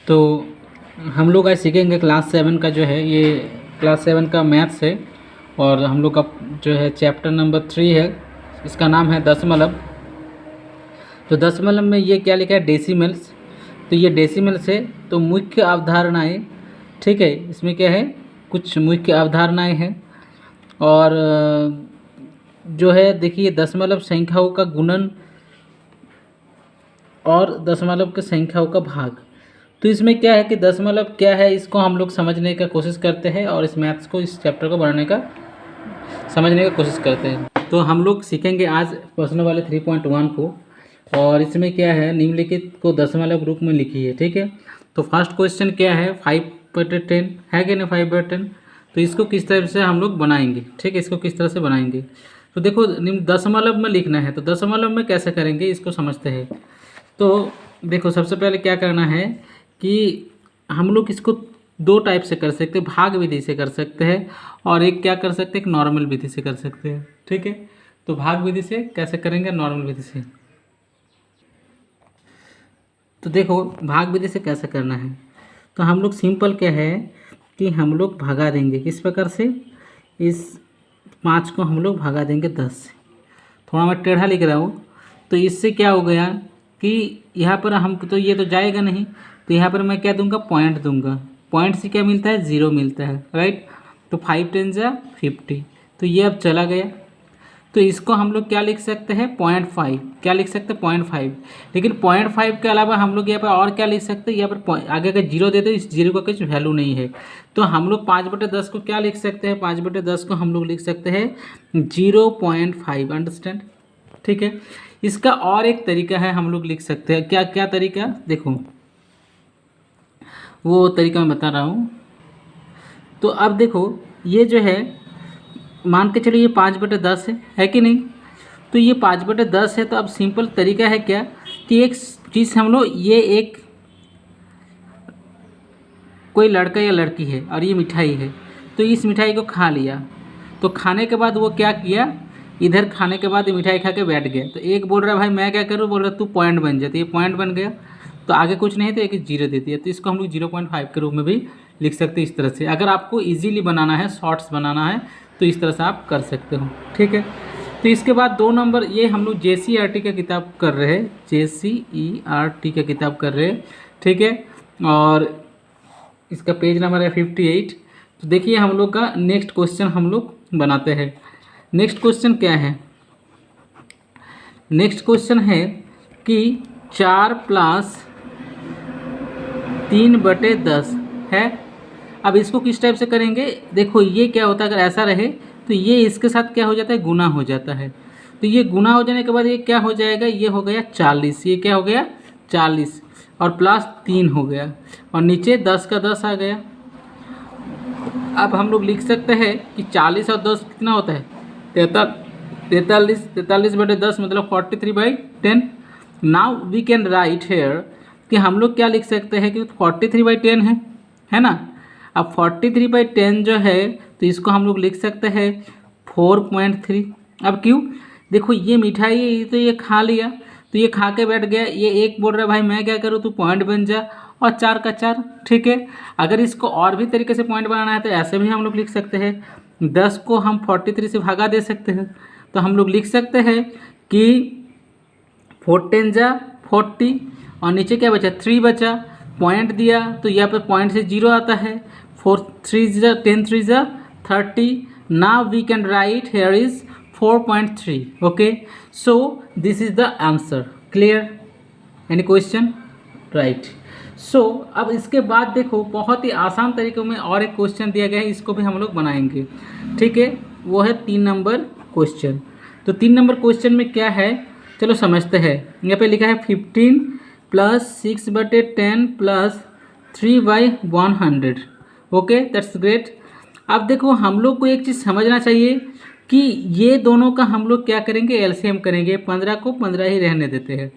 तो हम लोग आज सीखेंगे क्लास 7 का जो है, ये क्लास 7 का मैथ्स है और हम लोग का जो है चैप्टर नंबर 3 है। इसका नाम है दशमलव। तो दशमलव में ये क्या लिखा है, डेसिमल्स। तो ये डेसिमल्स है, तो मुख्य अवधारणाएं, ठीक है, इसमें क्या है, कुछ मुख्य अवधारणाएं हैं। और जो है देखिए, दशमलव संख्याओं का गुणन और दशमलव के संख्याओं का भाग। तो इसमें क्या है कि दशमलव क्या है, इसको हम लोग समझने का कोशिश करते हैं और इस मैथ्स को, इस चैप्टर को समझने का कोशिश करते हैं। तो हम लोग सीखेंगे आज प्रश्न वाले 3.1 को। और इसमें क्या है, निम्नलिखित को दशमलव रूप में लिखिए, ठीक है। तो फर्स्ट क्वेश्चन क्या है, 5/10 है कि नहीं, 5/10। तो इसको किस तरह से हम लोग बनाएंगे, ठीक है, इसको किस तरह से बनाएंगे। तो देखो, दशमलव में लिखना है, तो दशमलव में कैसे करेंगे इसको समझते हैं। तो देखो, सबसे पहले क्या करना है कि हम लोग इसको दो टाइप से कर सकते हैं, भाग विधि से कर सकते हैं और एक क्या कर सकते हैं, एक नॉर्मल विधि से कर सकते हैं, ठीक है। तो भाग विधि से कैसे करेंगे, नॉर्मल विधि से। तो देखो, भाग विधि से कैसे करना है, तो हम लोग सिंपल क्या है कि हम लोग भगा देंगे किस प्रकार से, इस 5 को हम लोग भगा देंगे 10 से। थोड़ा मैं टेढ़ा लिख रहा हूँ, तो इससे क्या हो गया कि यहाँ पर हम, तो ये तो जाएगा नहीं, तो यहाँ पर मैं क्या दूंगा, पॉइंट दूंगा। पॉइंट से क्या मिलता है, 0 मिलता है, राइट। तो 5 10 जा 50, तो ये अब चला गया। तो इसको हम लोग क्या लिख सकते हैं, 0.5। क्या लिख सकते हैं, 0.5। लेकिन 0.5 के अलावा हम लोग यहाँ पर और क्या लिख सकते हैं, यहाँ पर आगे का 0 दे दो, इस 0 का कुछ वैल्यू नहीं है। तो हम लोग 5/10 को क्या लिख सकते हैं, 5/10 को हम लोग लिख सकते हैं 0.5। अंडरस्टैंड, ठीक है। इसका और एक तरीका है, हम लोग लिख सकते हैं, क्या क्या तरीका, देखो वो तरीका मैं बता रहा हूँ। तो अब देखो, ये जो है, मान के चलिए ये 5/10 है कि नहीं। तो ये 5/10 है, तो अब सिंपल तरीका है क्या कि एक चीज़ हम लोग, ये एक कोई लड़का या लड़की है और ये मिठाई है, तो इस मिठाई को खा लिया। तो खाने के बाद वो क्या किया, इधर खाने के बाद मिठाई खा के बैठ गया। तो एक बोल रहा है भाई मैं क्या करूँ, बोल रहा तू पॉइंट बन जाती, ये पॉइंट बन गया। तो आगे कुछ नहीं, तो एक 0 दे दिया। तो इसको हम लोग 0.5 के रूप में भी लिख सकते हैं, इस तरह से। अगर आपको इजीली बनाना है, शॉर्ट्स बनाना है, तो इस तरह से आप कर सकते हो, ठीक है। तो इसके बाद 2 नंबर, ये हम लोग JCERT का किताब कर रहे हैं, JCERT का किताब कर रहे हैं, ठीक है। और इसका पेज नंबर है 58। तो देखिए, हम लोग का नेक्स्ट क्वेश्चन हम लोग बनाते हैं। नेक्स्ट क्वेश्चन क्या है, नेक्स्ट क्वेश्चन है कि 4 + 3/10 है। अब इसको किस टाइप से करेंगे, देखो ये क्या होता है, अगर ऐसा रहे तो ये इसके साथ क्या हो जाता है, गुना हो जाता है। तो ये गुना हो जाने के बाद ये क्या हो जाएगा, ये हो गया 40, ये क्या हो गया 40, और +3 हो गया, और नीचे 10 का 10 आ गया। अब हम लोग लिख सकते हैं कि 40 और 10 कितना होता है, 43। 43/10 मतलब 43/10। Now we can write here कि हम लोग क्या लिख सकते हैं कि 43/10 है ना। अब 43/10 जो है, तो इसको हम लोग लिख सकते हैं 4.3। अब क्यों, देखो ये मिठाई है, तो ये खा लिया, तो ये खा के बैठ गया। ये एक बोल रहा है भाई मैं क्या करूँ, तू पॉइंट बन जा, और 4 का 4, ठीक है। अगर इसको और भी तरीके से पॉइंट बनाना है, तो ऐसे भी हम लोग लिख सकते हैं। 10 को हम 43 से भागा दे सकते हैं, तो हम लोग लिख सकते हैं कि 4 10 जा 40, और नीचे क्या बचा, 3 बचा। पॉइंट दिया तो यहाँ पर पॉइंट से 0 आता है। 4 3 जा 10 3 जा 30। Now we can write here is 4.3। Okay, so this is the answer. Clear, any question, right. So अब इसके बाद देखो, बहुत ही आसान तरीके में और एक क्वेश्चन दिया गया है, इसको भी हम लोग बनाएंगे, ठीक है। वो है 3 नंबर क्वेश्चन। तो 3 नंबर क्वेश्चन में क्या है, चलो समझते हैं। यहाँ पे लिखा है 15 + 6/10 + 3/100। Okay, that's great. अब देखो, हम लोग को एक चीज़ समझना चाहिए कि ये दोनों का हम लोग क्या करेंगे, एलसीएम करेंगे। 15 को 15 ही रहने देते हैं।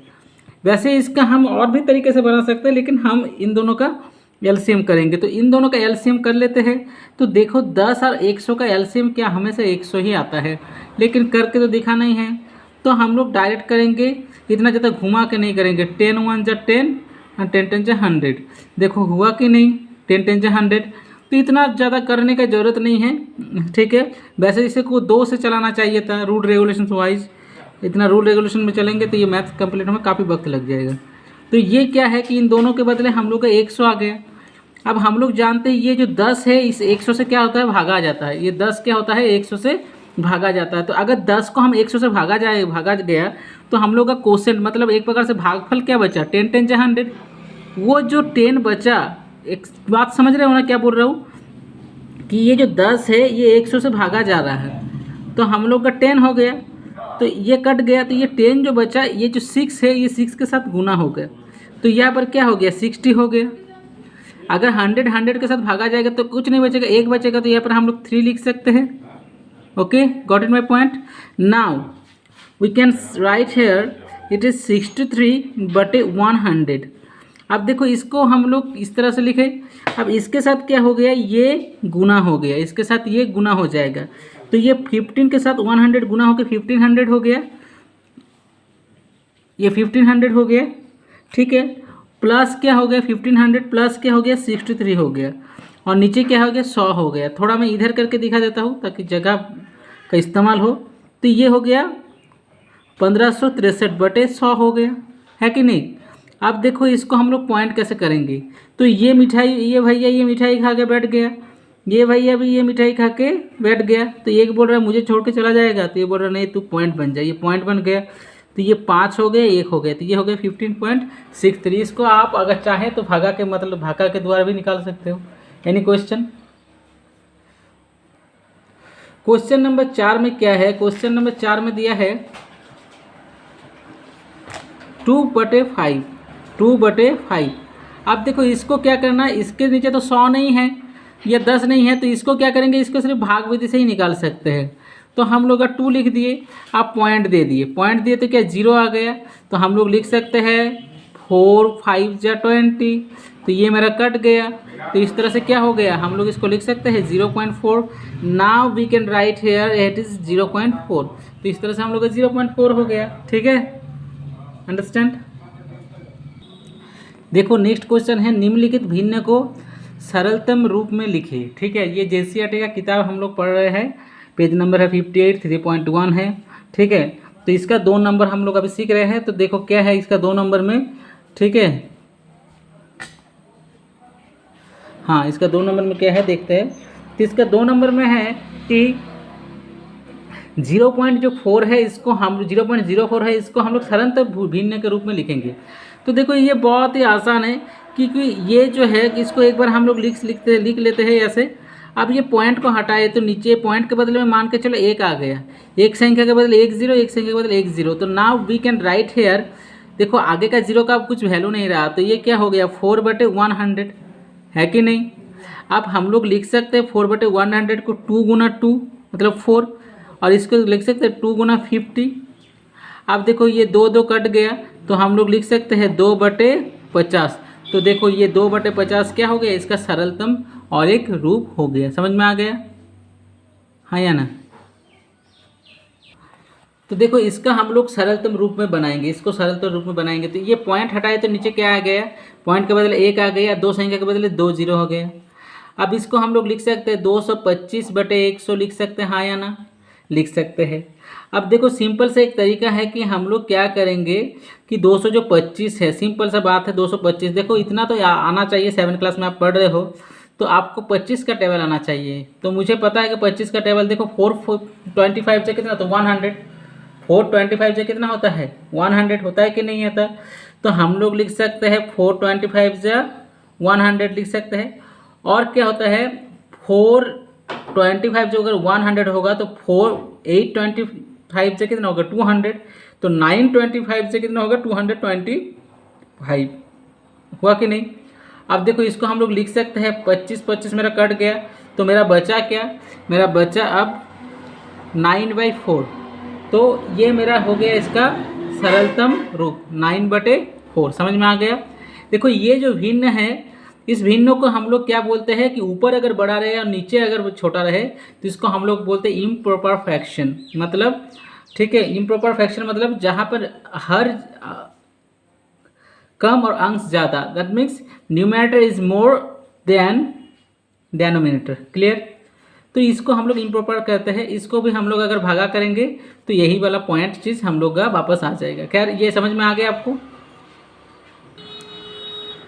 वैसे इसका हम और भी तरीके से बना सकते हैं, लेकिन हम इन दोनों का एलसीएम करेंगे। तो इन दोनों का एलसीएम कर लेते हैं। तो देखो, 10 और 100 का एलसीएम क्या, हमेशा 100 ही आता है, लेकिन करके तो दिखा नहीं है। तो हम लोग डायरेक्ट करेंगे, इतना ज़्यादा घुमा के नहीं करेंगे। 10 1 जा 10, 10 10 जा 100। देखो हुआ कि नहीं, 10 10 जा 100। तो इतना ज़्यादा करने का ज़रूरत नहीं है, ठीक है। वैसे इसे को 2 से चलाना चाहिए था रूल रेगुलेशन वाइज। इतना रूल रेगुलेशन में चलेंगे तो ये मैथ कंप्लीट होने में काफ़ी वक्त लग जाएगा। तो ये क्या है कि इन दोनों के बदले हम लोग का 100 आ गया। अब हम लोग जानते हैं ये जो 10 है इस 100 से क्या होता है, भागा जाता है। ये 10 क्या होता है, 100 से भागा जाता है। तो अगर 10 को हम 100 से भागा गया तो हम लोग का क्वोशिएंट मतलब एक प्रकार से भागफल क्या बचा, 10 10 जा 100। वो जो 10 बचा, एक बात समझ रहे हो ना क्या बोल रहा हूँ, कि ये जो 10 है ये 100 से भागा जा रहा है तो हम लोग का 10 हो गया, तो ये कट गया। तो ये 10 जो बचा, ये जो 6 है ये 6 के साथ गुना हो गया, तो यहाँ पर क्या हो गया, 60 हो गया। अगर 100 के साथ भागा जाएगा तो कुछ नहीं बचेगा, 1 बचेगा। तो यहाँ पर हम लोग 3 लिख सकते हैं। Okay, got it my point. Now we can write here it is 63/100। अब देखो इसको हम लोग इस तरह से लिखे। अब इसके साथ क्या हो गया, ये गुना हो गया, इसके साथ ये गुना हो जाएगा। तो ये 15 के साथ 100 गुना होकर 1500 हो गया, ये 1500 हो गया, ठीक है। प्लस क्या हो गया, 1500 प्लस क्या हो गया, 63 हो गया। और नीचे क्या हो गया, 100 हो गया। थोड़ा मैं इधर करके दिखा देता हूँ ताकि जगह का इस्तेमाल हो। तो ये हो गया 1563/100 हो गया, है कि नहीं। अब देखो इसको हम लोग पॉइंट कैसे करेंगे। तो ये मिठाई, ये भैया ये मिठाई खा के बैठ गया, ये भैया भी ये मिठाई खा के बैठ गया। तो एक बोल रहा है मुझे छोड़ के चला जाएगा, तो ये बोल रहा है नहीं तू पॉइंट बन जाए, ये पॉइंट बन गया। तो ये 5 हो गए, 1 हो गया, तो ये हो गया 15.63। इसको आप अगर चाहें तो भागा के मतलब भागा के द्वारा भी निकाल सकते हो। Any question. क्वेश्चन नंबर 4 में क्या है, क्वेश्चन नंबर 4 में दिया है 2/5, 2/5। अब देखो इसको क्या करना है, इसके नीचे तो 100 नहीं है या 10 नहीं है, तो इसको क्या करेंगे, इसको सिर्फ भाग विधि से ही निकाल सकते हैं। तो हम लोग 2 लिख दिए, आप पॉइंट दे दिए, पॉइंट दिए तो क्या 0 आ गया। तो हम लोग लिख सकते हैं 4 5 जा 20। तो ये मेरा कट गया, तो इस तरह से क्या हो गया, हम लोग इसको लिख सकते हैं 0.4। Now we can write here it is 0.4। तो इस तरह से हम लोग का 0.4 हो गया, ठीक है, अंडरस्टैंड। देखो नेक्स्ट क्वेश्चन है, निम्नलिखित भिन्न को सरलतम रूप में लिखे। ठीक है, ये जेसीईआरटी का किताब हम लोग पढ़ रहे हैं, पेज नंबर है 58, 3.1 है। ठीक है, तो इसका 2 नंबर हम लोग अभी सीख रहे हैं। तो देखो क्या है इसका 2 नंबर में, ठीक है, हाँ इसका 2 नंबर में क्या है देखते हैं। तो इसका 2 नंबर में है कि 0.4 है इसको हम 0.04 है इसको हम लोग सरलतम भिन्न के रूप में लिखेंगे। तो देखो ये बहुत ही आसान है, क्योंकि ये जो है कि इसको एक बार हम लोग लिख लेते हैं ऐसे। अब ये पॉइंट को हटाए तो नीचे पॉइंट के बदले में मान के चलो 1 आ गया, एक संख्या के बदले 1 0, एक संख्या के बदले 1 0। तो now we can write here, देखो आगे का 0 का अब कुछ वैल्यू नहीं रहा, तो ये क्या हो गया 4/100, है कि नहीं। अब हम लोग लिख सकते हैं 4/100 को 2 गुना 2 मतलब 4, और इसको लिख सकते हैं 2 गुना 50। अब देखो ये 2 2 कट गया, तो हम लोग लिख सकते हैं 2/50। तो देखो ये 2/50 क्या हो गया, इसका सरलतम और एक रूप हो गया। समझ में आ गया, हाँ या ना। तो देखो इसका हम लोग सरलतम रूप में बनाएंगे, इसको सरलतम रूप में बनाएंगे। तो ये पॉइंट हटाए तो नीचे क्या आ गया, पॉइंट के बदले 1 आ गया, 2 संख्या के बदले 2 0 हो गया। अब इसको हम लोग लिख सकते हैं 225/100 लिख सकते हैं, हाँ या ना, लिख सकते हैं। अब देखो सिंपल से एक तरीका है कि हम लोग क्या करेंगे कि 225 है, सिंपल सा बात है 225। देखो इतना तो आना चाहिए, 7 क्लास में आप पढ़ रहे हो तो आपको 25 का टेबल आना चाहिए। तो मुझे पता है कि 25 का टेबल देखो 425 से कितना, तो 100, 425 से कितना होता है 100 होता है कि नहीं होता। तो हम लोग लिख सकते हैं 425 से 100 लिख सकते हैं। और क्या होता है 425 जो अगर 100 होगा तो 825 से कितना होगा 200, तो 925 से कितना होगा 225, हुआ कि नहीं। अब देखो इसको हम लोग लिख सकते हैं 25 मेरा कट गया, तो मेरा बचा क्या, मेरा बचा अब 9/4। तो ये मेरा हो गया इसका सरलतम रूप 9/4। समझ में आ गया। देखो ये जो भिन्न है, इस भिन्न को हम लोग क्या बोलते हैं कि ऊपर अगर बड़ा रहे और नीचे अगर छोटा रहे तो इसको हम लोग बोलते हैं इम्प्रॉपर फ्रैक्शन। मतलब ठीक है, इम्प्रॉपर फ्रैक्शन मतलब जहाँ पर हर कम और अंश ज़्यादा, that means numerator is more than denominator. Clear. तो इसको हम लोग इम्प्रॉपर कहते हैं। इसको भी हम लोग अगर भागा करेंगे तो यही वाला पॉइंट चीज़ हम लोग का वापस आ जाएगा। खैर ये समझ में आ गया आपको।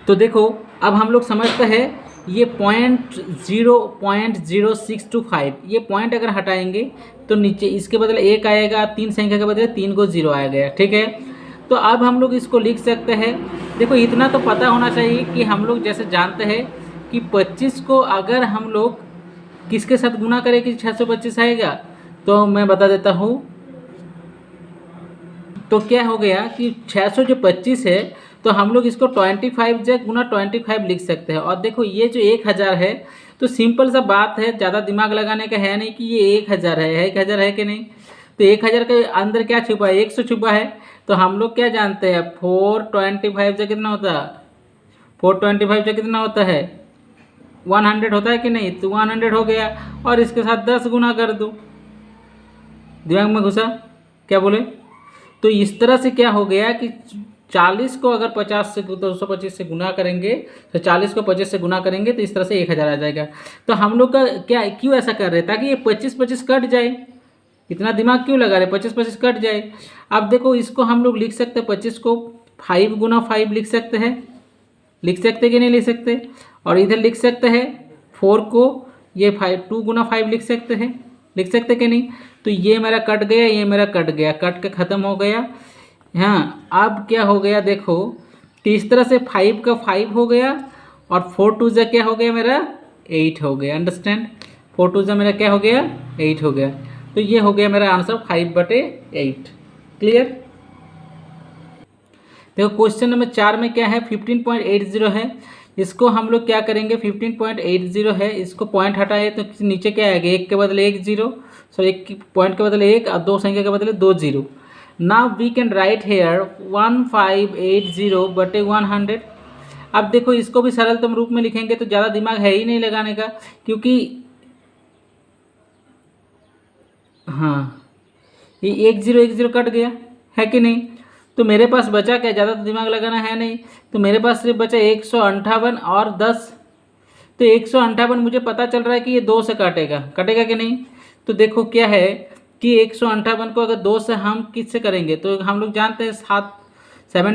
तो देखो अब हम लोग समझते हैं ये 0.0625 ये पॉइंट अगर हटाएंगे तो नीचे इसके बदले 1 आएगा, 3 संख्या के बदले 3 को 0 आ गया। ठीक है। तो अब हम लोग इसको लिख सकते हैं। देखो इतना तो पता होना चाहिए कि हम लोग जैसे जानते हैं कि 25 को अगर हम लोग किसके साथ गुना करें कि 625 आएगा, तो मैं बता देता हूँ। तो क्या हो गया कि 600 जो 25 है तो हम लोग इसको 25 जगह गुना 25 लिख सकते हैं। और देखो ये जो 1000 है तो सिंपल सा बात है, ज़्यादा दिमाग लगाने का है नहीं कि ये 1000 है 1000 है कि नहीं। तो 1000 के अंदर क्या छुपा है, 100 छुपा है। तो हम लोग क्या जानते हैं 425 जगह कितना होता है, 425 जगह कितना होता है 100 होता है कि नहीं। तो 100 हो गया और इसके साथ 10 गुना कर दो। दिमाग में घुसा क्या बोले। तो इस तरह से क्या हो गया कि 40 को अगर 50 से 225 से गुना करेंगे तो 40 को 25 से गुना करेंगे तो इस तरह से 1000 आ जाएगा। तो हम लोग का क्या क्यों ऐसा कर रहे हैं, ताकि ये 25 कट जाए। इतना दिमाग क्यों लगा रहे, 25 कट जाए। अब देखो इसको हम लोग लिख सकते हैं 25 को 5 गुना 5 लिख सकते हैं, लिख सकते कि नहीं लिख सकते। और इधर लिख सकते हैं 4 को ये 2 गुना 5 लिख सकते हैं, लिख सकते कि नहीं। तो ये मेरा कट गया, ये मेरा कट गया, कट के ख़त्म हो गया। हाँ अब क्या हो गया देखो, तो इस तरह से 5 का 5 हो गया और 4 2 जा क्या हो गया मेरा 8 हो गया। अंडरस्टैंड, 4 2 जा मेरा क्या हो गया 8 हो गया। तो ये हो गया मेरा आंसर 5/8। क्लियर। देखो क्वेश्चन नंबर 4 में क्या है 15.80 है। इसको हम लोग क्या करेंगे 15.80 है, इसको पॉइंट हटाए तो नीचे क्या आएगा 1 के बदले 1 0, सो 1 पॉइंट के बदले 1 और 2 संख्या के बदले 2 0। Now we can write here 1580/100। अब देखो इसको भी सरलतम रूप में लिखेंगे तो ज़्यादा दिमाग है ही नहीं लगाने का, क्योंकि हाँ ये 1 0 कट गया है कि नहीं। तो मेरे पास बचा क्या, ज़्यादा तो दिमाग लगाना है नहीं। तो मेरे पास सिर्फ बचा 158 और 10। तो 158 मुझे पता चल रहा है कि ये 2 से काटेगा, कटेगा कि नहीं। तो देखो क्या है कि 158 को अगर 2 से हम किससे करेंगे, तो हम लोग जानते हैं 7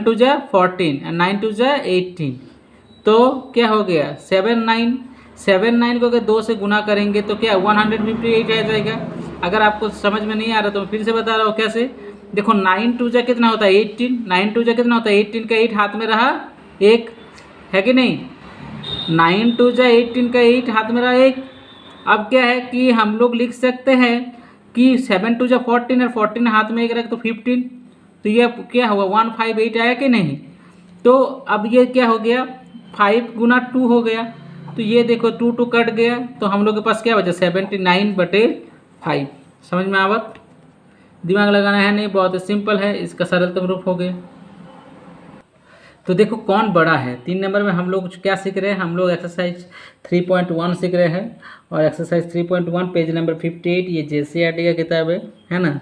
2 जा 14 और 9 2 जा 18। तो क्या हो गया 7 9 को अगर 2 से गुना करेंगे तो क्या 158 आ जाएगा। अगर आपको समझ में नहीं आ रहा तो मैं फिर से बता रहा हूँ कैसे। देखो 9 2 जा कितना होता है 18, 9 2 जा कितना होता है 18 का 8 हाथ में रहा 1 है कि नहीं। 9 2 जा 18 का 8 हाथ में रहा 1। अब क्या है कि हम लोग लिख सकते हैं कि 7 2 जा 14 और 14 हाथ में 1 रख तो 15। तो ये क्या हुआ 158 आया कि नहीं। तो अब ये क्या हो गया 5 गुना 2 हो गया। तो ये देखो 2 2 कट गया तो हम लोग के पास क्या बचा 79/5। समझ में आवत, दिमाग लगाना है नहीं, बहुत सिंपल है, इसका सरलतम रूप हो गया। तो देखो कौन बड़ा है। 3 नंबर में हम लोग क्या सीख रहे हैं, हम लोग एक्सरसाइज 3.1 सीख रहे हैं। और एक्सरसाइज 3.1 पेज नंबर 58, ये JCRT का किताब है ना,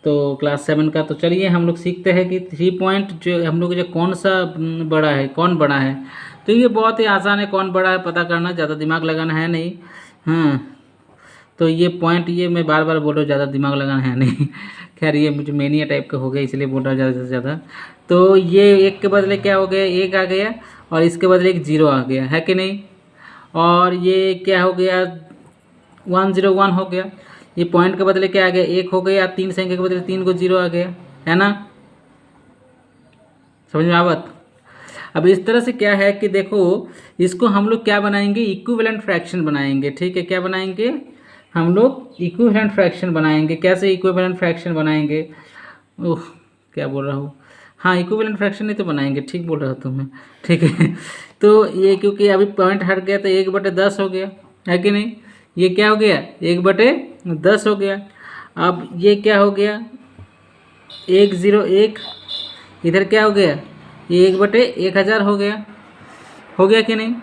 तो क्लास 7 का। तो चलिए हम लोग सीखते हैं कि 3 पॉइंट जो हम लोग जो कौन सा बड़ा है, कौन बड़ा है। तो ये बहुत ही आसान है, कौन बड़ा है पता करना, ज़्यादा दिमाग लगाना है नहीं। हाँ तो ये पॉइंट ये मैं बार बार बोल रहा हूँ, ज़्यादा दिमाग लगाना है नहीं। खैर ये मुझे मेनिया टाइप का हो गया इसलिए बोल रहा हूँ ज़्यादा से ज़्यादा। तो ये 1 के बदले क्या हो गया 1 आ गया और इसके बदले 1 0 आ गया है कि नहीं। और ये क्या हो गया 101 हो गया। ये पॉइंट के बदले क्या आ गया 1 हो गया, 3 संख्या के बदले 3 को 0 आ गया है ना। समझ में आवत। अब इस तरह से क्या है कि देखो इसको हम लोग क्या बनाएंगे इक्विवेलेंट फ्रैक्शन बनाएंगे। ठीक है, क्या बनाएंगे हम लोग इक्विवेलेंट फ्रैक्शन बनाएंगे। कैसे इक्विवेलेंट फ्रैक्शन बनाएंगे, ओह क्या बोल रहा हूँ, हाँ इक्विवेलेंट फ्रैक्शन नहीं तो बनाएंगे, ठीक बोल रहा हूँ मैं। ठीक है तो ये क्योंकि अभी पॉइंट हट गया तो 1/10 हो गया है कि नहीं। ये क्या हो गया 1/10 हो गया। अब ये क्या हो गया 1 0 1, इधर क्या हो गया ये 1/1000 हो गया कि नहीं।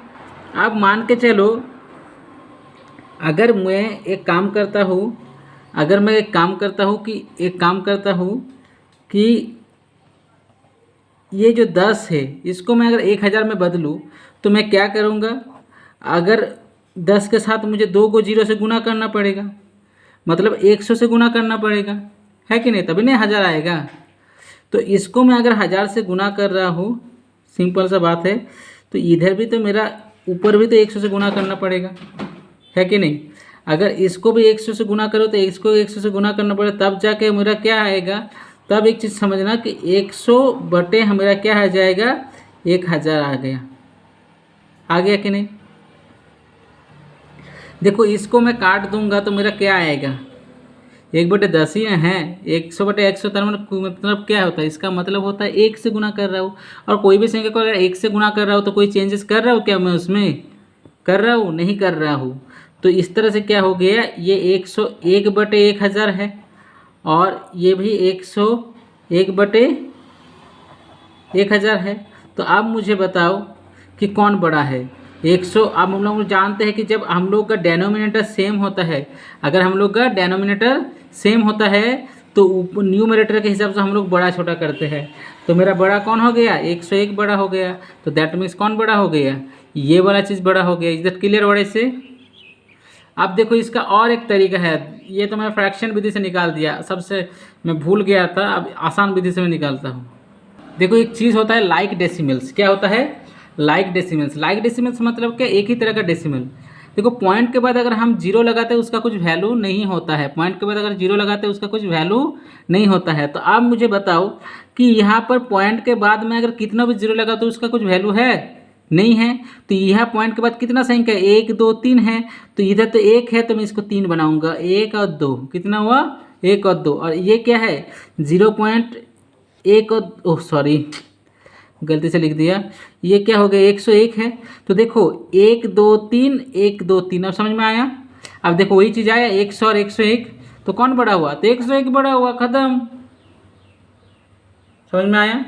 अब मान के चलो अगर मैं एक काम करता हूँ, अगर मैं एक काम करता हूँ कि ये जो 10 है इसको मैं अगर 1000 में बदलूँ तो मैं क्या करूँगा, अगर 10 के साथ मुझे 2 को 0 से गुना करना पड़ेगा, मतलब 100 से गुना करना पड़ेगा, है कि नहीं, तभी नहीं 1000 आएगा। तो इसको मैं अगर 1000 से गुना कर रहा हूँ, सिंपल सा बात है, तो इधर भी तो मेरा ऊपर भी तो 100 से गुना करना पड़ेगा, है कि नहीं। अगर इसको भी 100 से गुना करो तो इसको 100 से गुना करना पड़ेगा, तब जाके मेरा क्या आएगा। तब एक चीज़ समझना कि 100 बटे मेरा क्या आ जाएगा, 1000 आ गया। आ गया कि नहीं। देखो इसको मैं काट दूंगा तो मेरा क्या आएगा, 1/10 ही है। 100/100 मतलब क्या होता है, इसका मतलब होता है 1 से गुना कर रहा हूँ। और कोई भी संख्या को अगर 1 से गुना कर रहा हूँ तो कोई चेंजेस कर रहा हूँ क्या मैं उसमें, कर रहा हूँ, नहीं कर रहा हूँ। तो इस तरह से क्या हो गया, ये 101/1000 है और ये भी 101/1000 है। तो अब मुझे बताओ कि कौन बड़ा है। 100, अब हम लोग जानते हैं कि जब हम लोग का डेनोमिनेटर सेम होता है, अगर हम लोग का डेनोमिनेटर सेम होता है तो न्यूमरेटर के हिसाब से हम लोग बड़ा छोटा करते हैं। तो मेरा बड़ा कौन हो गया, 101 बड़ा हो गया। तो दैट मीन्स कौन बड़ा हो गया, ये वाला चीज़ बड़ा हो गया। इज दैट क्लियर बड़े से। अब देखो इसका और एक तरीका है, ये तो मैं फ्रैक्शन विधि से निकाल दिया, सबसे मैं भूल गया था, अब आसान विधि से मैं निकालता हूँ। देखो एक चीज़ होता है लाइक डेसिमल्स। क्या होता है, लाइक डेसिमल्स। लाइक डेसिमल्स मतलब क्या, एक ही तरह का डेसिमल। देखो पॉइंट के बाद अगर हम जीरो लगाते हैं उसका कुछ वैल्यू नहीं होता है, पॉइंट के बाद अगर जीरो लगाते हैं उसका कुछ वैल्यू नहीं होता है। तो अब मुझे बताओ कि यहाँ पर पॉइंट के बाद में अगर कितना भी जीरो लगा तो उसका कुछ वैल्यू है, नहीं है। तो यह पॉइंट के बाद कितना संख्या, 1 2 3 है। तो इधर तो 1 है तो मैं इसको 3 बनाऊंगा, 1 और 2 कितना हुआ, 1 और 2। और ये क्या है, 0.1 और, ओह सॉरी गलती से लिख दिया, ये क्या हो गया, 101 है। तो देखो 1 2 3 1 2 3, अब समझ में आया। अब देखो वही चीज़ आया 100 और 101, तो कौन बड़ा हुआ, तो 101 बड़ा हुआ, खत्म। समझ में आया।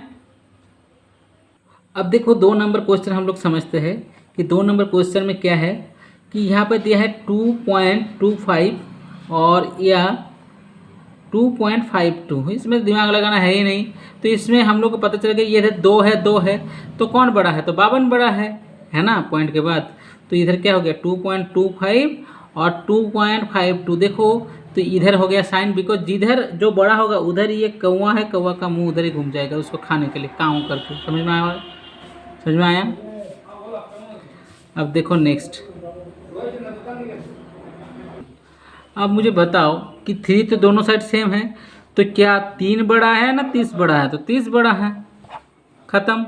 अब देखो 2 नंबर क्वेश्चन हम लोग समझते हैं कि 2 नंबर क्वेश्चन में क्या है कि यहाँ पर दिया है 2.25 और या 2.52। इसमें दिमाग लगाना है ही नहीं। तो इसमें हम लोग को पता चल गया ये 2 है 2 है, तो कौन बड़ा है, तो 52 बड़ा है ना पॉइंट के बाद। तो इधर क्या हो गया 2.25 और 2.52। देखो तो इधर हो गया साइन, बिकॉज जिधर जो बड़ा होगा उधर ये कौवा है, कौवा का मुंह उधर ही घूम जाएगा उसको खाने के लिए काऊ करके। समझ में आया, समझ में आया। अब देखो नेक्स्ट, अब मुझे बताओ कि 3 तो दोनों साइड सेम है, तो क्या 3 बड़ा है ना 30 बड़ा है, तो 30 बड़ा है, खत्म।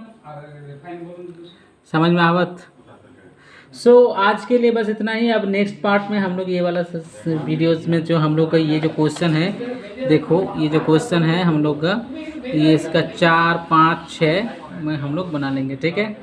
समझ में आवत। सो आज के लिए बस इतना ही। अब नेक्स्ट पार्ट में हम लोग ये वाला वीडियोस में जो हम लोग का ये जो क्वेश्चन है, देखो ये जो क्वेश्चन है हम लोग का, ये इसका 4 5 6 में हम लोग बना लेंगे, ठीक है।